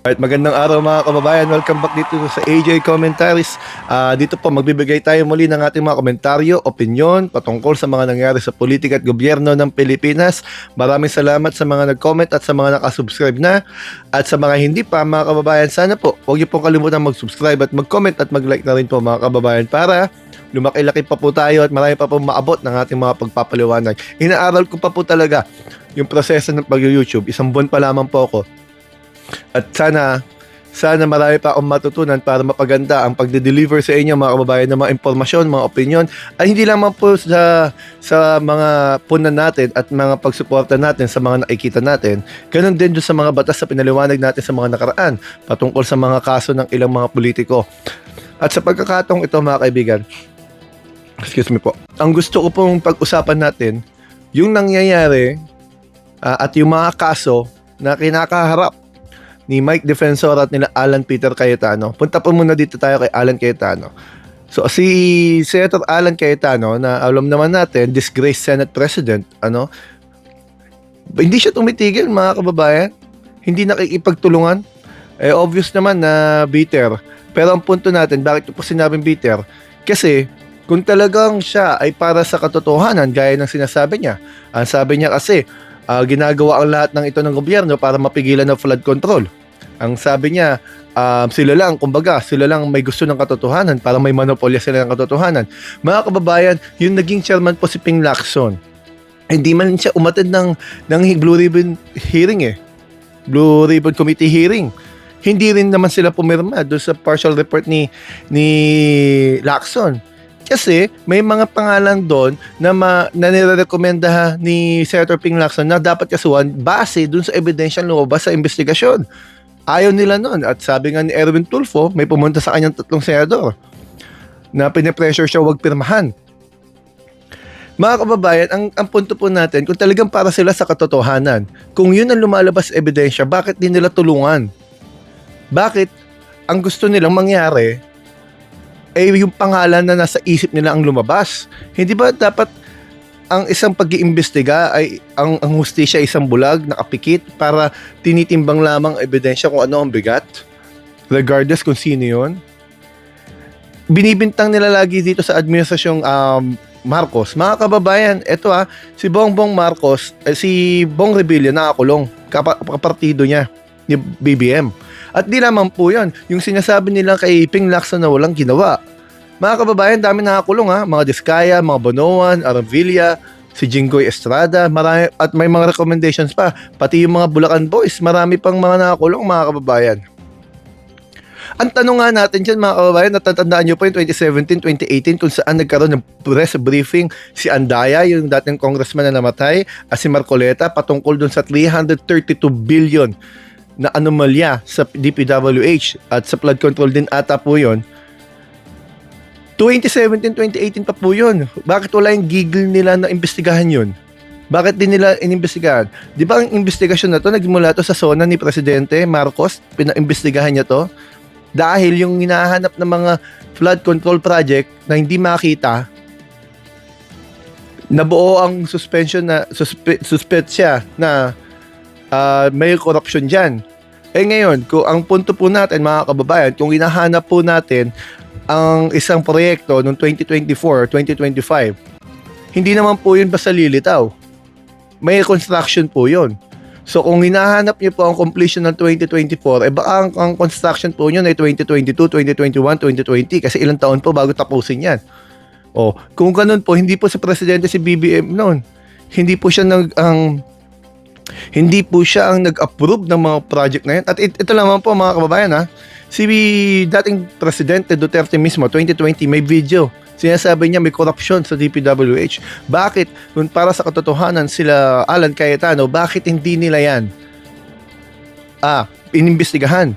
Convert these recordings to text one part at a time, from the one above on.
Alright, magandang araw mga kababayan. Welcome back dito sa AJ Commentaries. Dito po magbibigay tayo muli ng ating mga komentaryo, opinyon patungkol sa mga nangyari sa politika at gobyerno ng Pilipinas. Maraming salamat sa mga nag-comment at sa mga nakasubscribe na. At sa mga hindi pa mga kababayan, sana po huwag niyo pong kalimutan mag-subscribe at mag-comment at mag-like na rin po mga kababayan para lumaki-laki pa po tayo at marami pa po maabot ng ating mga pagpapaliwanag. Inaaral ko pa po talaga yung proseso ng pag-YouTube. Isang buwan pa lamang po ako. At sana marami pa akong matutunan para mapaganda ang pagde-deliver sa inyo mga kababayan ng mga impormasyon, mga opinion, ay hindi lamang po sa mga punan natin at mga pagsuporta natin sa mga nakikita natin. Ganon din doon sa mga batas na pinaliwanag natin sa mga nakaraan patungkol sa mga kaso ng ilang mga politiko. At sa pagkakataong ito mga kaibigan, excuse me po, ang gusto ko pong pag-usapan natin yung nangyayari at yung mga kaso na kinakaharap ni Mike Defensor at nila Alan Peter Cayetano. Punta po muna dito tayo kay Alan Cayetano. So si Senator Alan Cayetano, na alam naman natin, disgraced Senate President, hindi siya tumitigil mga kababayan. Hindi nakikipagtulungan. Obvious naman na bitter. Pero ang punto natin, bakit po sinabing bitter? Kasi kung talagang siya ay para sa katotohanan, gaya ng sinasabi niya, ang sabi niya kasi, ginagawa ang lahat ng ito ng gobyerno para mapigilan ng flood control. Ang sabi niya, sila lang may gusto ng katotohanan para may monopolya sila ng katotohanan. Mga kababayan, yung naging chairman po si Ping Lacson, hindi man siya umattend ng Blue Ribbon hearing Blue Ribbon Committee hearing. Hindi rin naman sila pumirma doon sa partial report ni Lacson. Kasi may mga pangalan doon na nirerekomenda ni Senator Ping Lacson na dapat kasuhan base doon sa ebidensyang lumabas sa investigasyon. Ayaw nila noon. At sabi nga ni Erwin Tulfo, may pumunta sa kanyang 3 senador na pinipressure siya huwag pirmahan. Mga kababayan, ang punto po natin, kung talagang para sila sa katotohanan, kung yun ang lumalabas sa ebidensya, bakit di nila tulungan? Bakit ang gusto nilang mangyari yung pangalan na nasa isip nila ang lumabas? Hindi ba dapat ang isang pag-iimbestiga ay ang hustisya isang bulag, nakapikit para tinitimbang lamang ebidensya kung ano ang bigat? Regardless kung sino yun. Binibintang nila lagi dito sa administrasyong Marcos. Mga kababayan, eto si Bongbong Marcos, si Bong Revilla nakakulong, kapartido niya ni BBM. At di lamang po yun, yung sinasabi nila kay Ping Lacson na walang ginawa. Mga kababayan, dami nakakulong mga Diskaya, mga Bonoan, Aravilla, si Jinggoy Estrada, marami, at may mga recommendations pa. Pati yung mga Bulacan Boys, marami pang mga nakakulong mga kababayan. Ang tanong nga natin dyan mga kababayan, natatandaan nyo po yung 2017, 2018 kung saan nagkaroon ng press briefing si Andaya, yung dating congressman na namatay, at si Marcoleta patungkol dun sa 332 billion na anomalya sa DPWH at sa flood control din ata po yun. 2017, 2018 pa po yun. Bakit wala yung gigil nila na imbestigahan yun? Bakit din nila inimbestigahan? Di ba ang investigasyon na to, nagmula to sa zona ni Presidente Marcos, pinaimbestigahan niya to? Dahil yung hinahanap ng mga flood control project na hindi makita, nabuo ang suspension na, suspect siya na may corruption dyan. Ngayon, kung ang punto po natin mga kababayan, kung hinahanap po natin ang isang proyekto noong 2024, 2025, hindi naman po yun basta lilitaw. May construction po yun. So kung hinahanap niyo po ang completion ng 2024, baka ang construction po yun ay 2022, 2021, 2020 kasi ilang taon po bago tapusin yan. Kung ganun po, hindi po si Presidente si BBM noon. Hindi po siya ang nag-approve ng mga project na yan. At ito naman po mga kababayan si dating Presidente Duterte mismo, 2020, may video. Sinasabi niya may corruption sa DPWH. Bakit? Kung para sa katotohanan sila Alan Cayetano, bakit hindi nila yan inimbestigahan?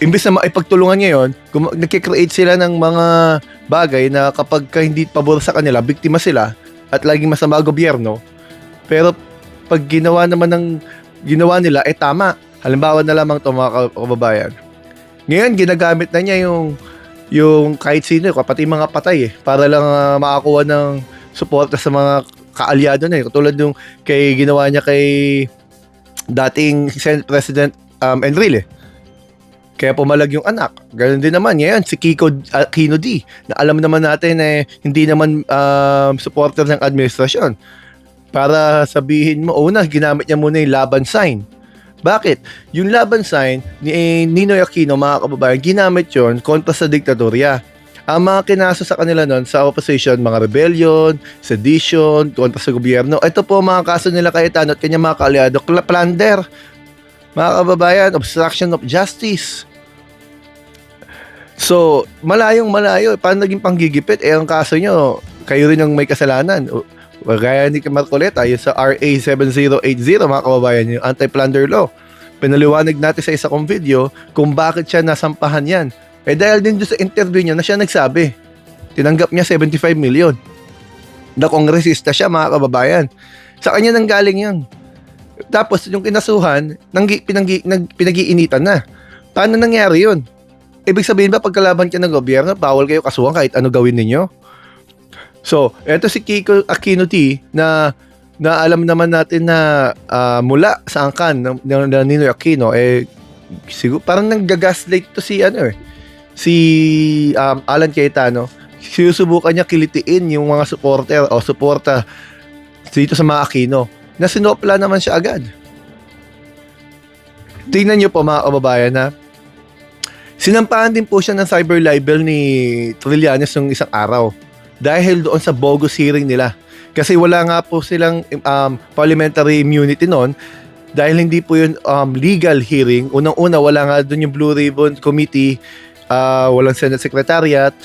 Imbes na maipagtulungan niya yun, nagkikreate sila ng mga bagay na kapag hindi pabor sa kanila, biktima sila at laging masama ang gobyerno. Pero pag ginawa nila, tama. Halimbawa na lamang ito mga kababayan. Ngayon, ginagamit na niya yung kahit sino, pati mga patay para lang makakuha ng suporta sa mga kaalyado na Katulad yung ginawa niya kay dating Senate President Enrile. Kaya pumalag yung anak. Ganun din naman ngayon si Kiko Aquino D, na alam naman natin hindi naman supporter ng administrasyon. Para sabihin mo, una, ginamit niya muna yung laban sign. Bakit? Yung laban sign ni Ninoy Aquino, mga kababayan, ginamit yon kontra sa diktatorya. Ang mga kinaso sa kanila nun sa opposition, mga rebellion, sedition, kontra sa gobyerno. Ito po mga kaso nila Cayetano at kanyang mga kaaliado, plunder. Mga kababayan, obstruction of justice. So, malayong malayo. Paano naging panggigipit? Ang kaso nyo, kayo rin ang may kasalanan. Gaya ni Marcoleta, yung sa RA 7080, mga kababayan, yung anti-plunder law. Pinaliwanag natin sa isa kong video kung bakit siya nasampahan yan. Dahil din doon sa interview niya na siya nagsabi, tinanggap niya 75 million. Na kongresista siya, mga kababayan. Sa kanya nang galing yan. Tapos yung kinasuhan, pinag-iinitan na. Paano nangyari yun? Ibig sabihin ba pagkalaban ka ng gobyerno, bawal kayo kasuhan kahit ano gawin ninyo? So, eto si Kiko Aquino T na alam naman natin na mula sa angkan ng Ninoy Aquino, siguro parang nanggagaslight to si Alan Cayetano. Sinusubukan niya kilitiin yung mga supporter o suporta dito sa mga Aquino na sinopla naman siya agad. Tingnan niyo po mga kababayan na sinampahan din po siya ng cyber libel ni Trillanes ng isang araw dahil doon sa bogus hearing nila. Kasi wala nga po silang parliamentary immunity noon dahil hindi po yun legal hearing. Unang-una, wala nga doon yung Blue Ribbon Committee, walang Senate Secretariat.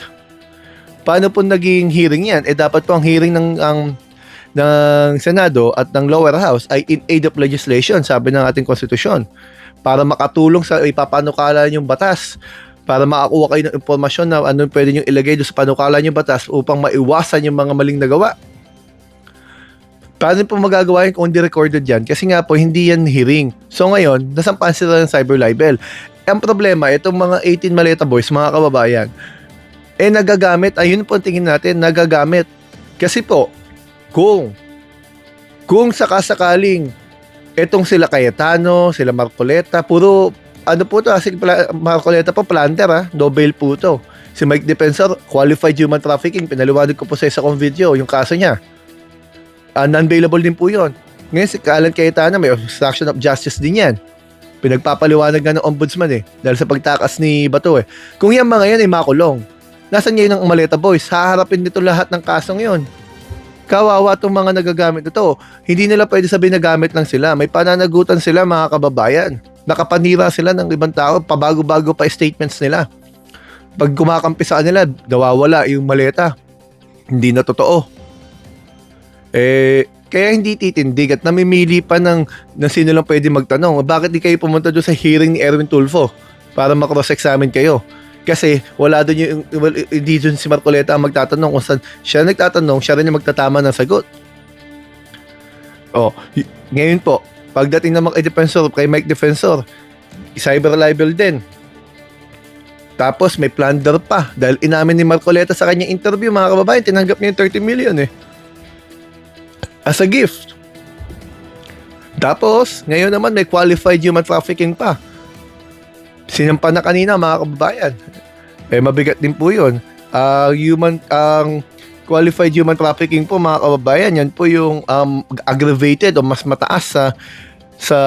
Paano po naging hearing yan? Dapat po ang hearing ng Senado at ng lower house ay in aid of legislation, sabi ng ating konstitusyon, para makatulong sa ipapanukala yung batas, para makakuha kayo ng impormasyon na ano pwede nyo ilagay doon sa panukala yung batas upang maiwasan yung mga maling nagawa. Paano po magagawa yun kung hindi recorded yan? Kasi nga po, hindi yan hearing. So ngayon, nasampahan sila ng cyber libel. Ang problema, itong mga 18 Maleta Boys, mga kababayan, nagagamit, ayun po ang tingin natin, nagagamit. Kasi po, kung sakasakaling etong sila Cayetano, sila Marcoleta, puro ano po to, si Marcoleta po plunder, no bail po to. Si Mike Defensor, qualified human trafficking, pinaliwanag ko po sa isa kong video yung kaso niya. Non-bailable din po yun. Ngayon si Alan Cayetano, may obstruction of justice din yan. Pinagpapaliwanag nga ng ombudsman dahil sa pagtakas ni Bato Kung yan mga yan ay makulong, nasan ngayon ang Maleta Boys? Haharapin nito lahat ng kasong yun. Kawawa itong mga nagagamit ito. Hindi nila pwede sabihin na gamit lang sila. May pananagutan sila, mga kababayan. Nakapanira sila ng ibang tao, pabago-bago pa statements nila. Pag kumakampi sa kanila, nawawala yung maleta. Hindi na totoo. Kaya hindi titindig at namimili pa ng sino lang pwede magtanong. Bakit di kayo pumunta doon sa hearing ni Erwin Tulfo para makross-examine kayo? Kasi wala doon hindi doon si Marcoleta ang magtatanong kung saan siya nagtatanong, siya rin yung magtatama ng sagot. Ngayon po, pagdating naman kay Defensor, kay Mike Defensor, cyber libel din. Tapos may plunder pa dahil inamin ni Marcoleta sa kanyang interview, mga kababayan, tinanggap niya yung 30 million as a gift. Tapos, ngayon naman may qualified human trafficking pa. Sinampa na kanina, mga kababayan. Mabigat din po yun. Qualified human trafficking po, mga kababayan, yan po yung aggravated o mas mataas sa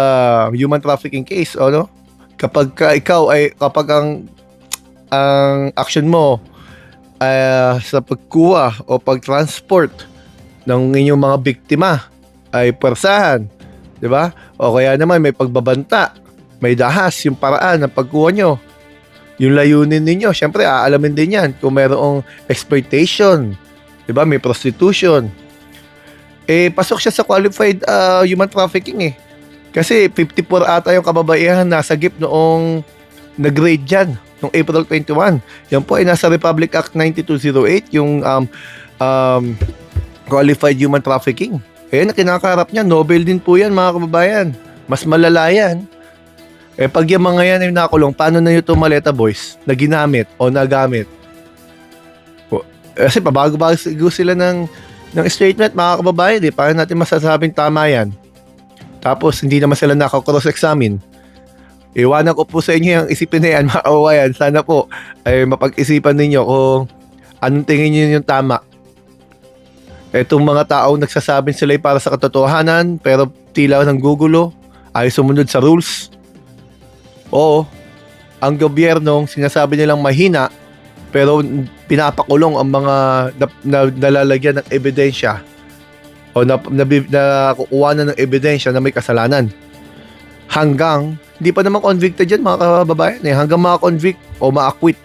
human trafficking case. Kapag kapag ang action mo sa pagkuha o pagtransport ng inyong mga biktima ay persahan, di ba? O kaya naman may pagbabanta, may dahas yung paraan ng pagkuha nyo, yung layunin ninyo, syempre aalamin din yan kung mayroong exploitation, di ba? May prostitution. Pasok siya sa qualified human trafficking kasi 54 ata yung kababaihan nasa GIP noong nag-grade dyan noong April 21. Yan po ay nasa Republic Act 9208, yung qualified human trafficking. Na kinakaharap niya, Nobel din po yan, mga kababayan. Mas malala yan. Pag yung mga yan ay nakulong, paano na yung Maleta Boys na ginamit o nagamit? Kasi pabago-bago sila ng statement, mga kababayan. Paano natin masasabing tama yan? Tapos, hindi naman sila nakakross-examine. Iwanan ko po sa inyo yung isipin na yan, mga kababayan. Sana po ay mapag-isipan ninyo kung anong tingin niyo yung tama. Etong mga tao nagsasabing sila ay para sa katotohanan pero tila nanggugulo, ay sumunod sa rules. Oo, ang gobyernong sinasabi nilang mahina pero pinapakulong ang mga nalalagyan ng ebidensya o nakukuha na ng ebidensya na may kasalanan. Hanggang, hindi pa naman convicted yan mga kababayan hanggang ma-convict o ma-acquit.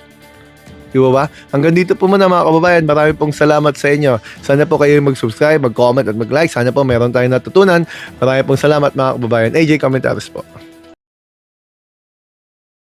Di ba? Hanggang dito po muna mga kababayan. Marami pong salamat sa inyo. Sana po kayo mag-subscribe, mag-comment at mag-like. Sana po meron tayong natutunan. Marami pong salamat mga kababayan. AJ Commentaries po.